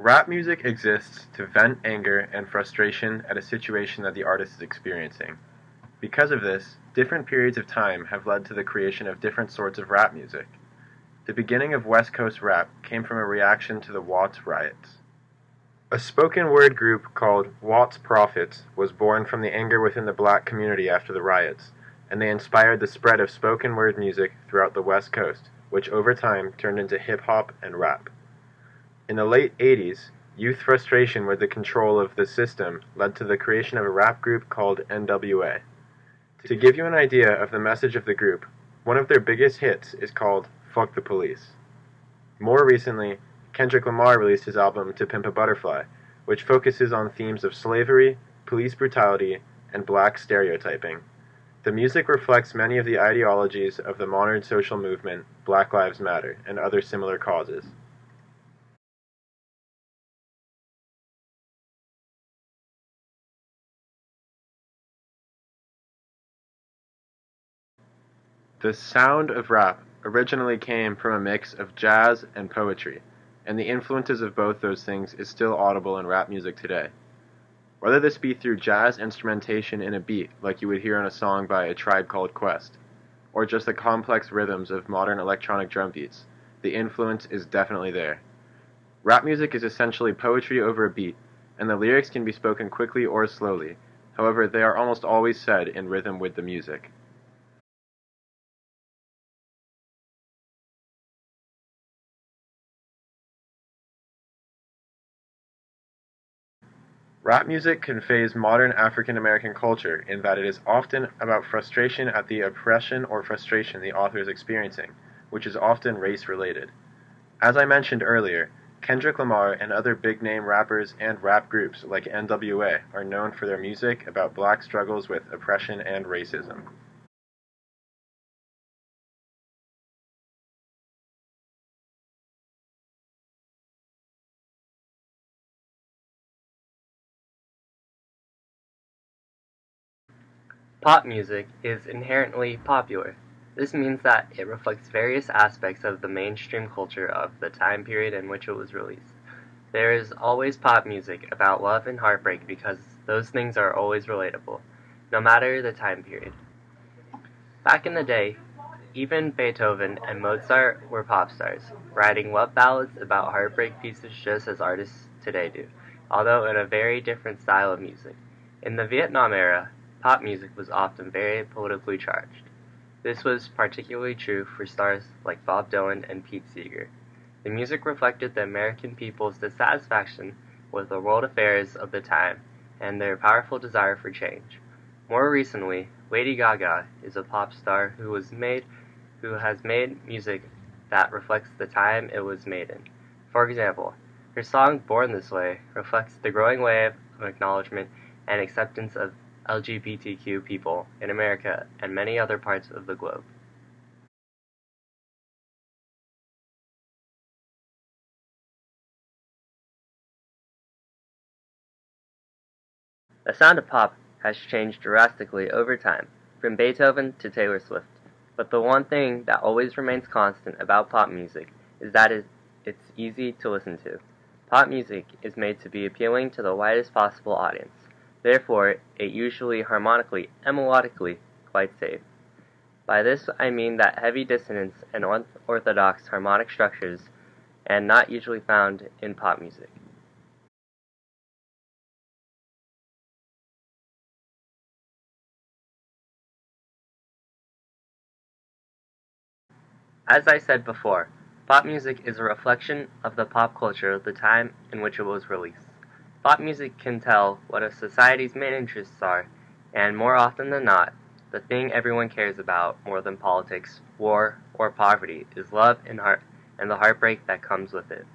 Rap music exists to vent anger and frustration at a situation that the artist is experiencing. Because of this, different periods of time have led to the creation of different sorts of rap music. The beginning of West Coast rap came from a reaction to the Watts riots. A spoken word group called Watts Prophets was born from the anger within the black community after the riots, and they inspired the spread of spoken word music throughout the West Coast, which over time turned into hip-hop and rap. In the late 80s, youth frustration with the control of the system led to the creation of a rap group called NWA. To give you an idea of the message of the group, one of their biggest hits is called Fuck the Police. More recently, Kendrick Lamar released his album To Pimp a Butterfly, which focuses on themes of slavery, police brutality, and black stereotyping. The music reflects many of the ideologies of the modern social movement, Black Lives Matter, and other similar causes. The sound of rap originally came from a mix of jazz and poetry, and the influences of both those things is still audible in rap music today. Whether this be through jazz instrumentation in a beat like you would hear on a song by A Tribe Called Quest, or just the complex rhythms of modern electronic drum beats, the influence is definitely there. Rap music is essentially poetry over a beat, and the lyrics can be spoken quickly or slowly, however they are almost always said in rhythm with the music. Rap music conveys modern African American culture in that it is often about frustration at the oppression or frustration the author is experiencing, which is often race-related. As I mentioned earlier, Kendrick Lamar and other big-name rappers and rap groups like NWA are known for their music about black struggles with oppression and racism. Pop music is inherently popular. This means that it reflects various aspects of the mainstream culture of the time period in which it was released. There is always pop music about love and heartbreak because those things are always relatable, no matter the time period. Back in the day, even Beethoven and Mozart were pop stars, writing love ballads about heartbreak pieces just as artists today do, although in a very different style of music. In the Vietnam era, pop music was often very politically charged. This was particularly true for stars like Bob Dylan and Pete Seeger. The music reflected the American people's dissatisfaction with the world affairs of the time and their powerful desire for change. More recently, Lady Gaga is a pop star who has made music that reflects the time it was made in. For example, her song Born This Way reflects the growing wave of acknowledgement and acceptance of LGBTQ people in America and many other parts of the globe. The sound of pop has changed drastically over time, from Beethoven to Taylor Swift. But the one thing that always remains constant about pop music is that it's easy to listen to. Pop music is made to be appealing to the widest possible audience. Therefore, it usually harmonically and melodically quite safe. By this I mean that heavy dissonance and unorthodox harmonic structures and not usually found in pop music. As I said before, pop music is a reflection of the pop culture of the time in which it was released. Pop music can tell what a society's main interests are, and more often than not, the thing everyone cares about more than politics, war, or poverty is love and the heartbreak that comes with it.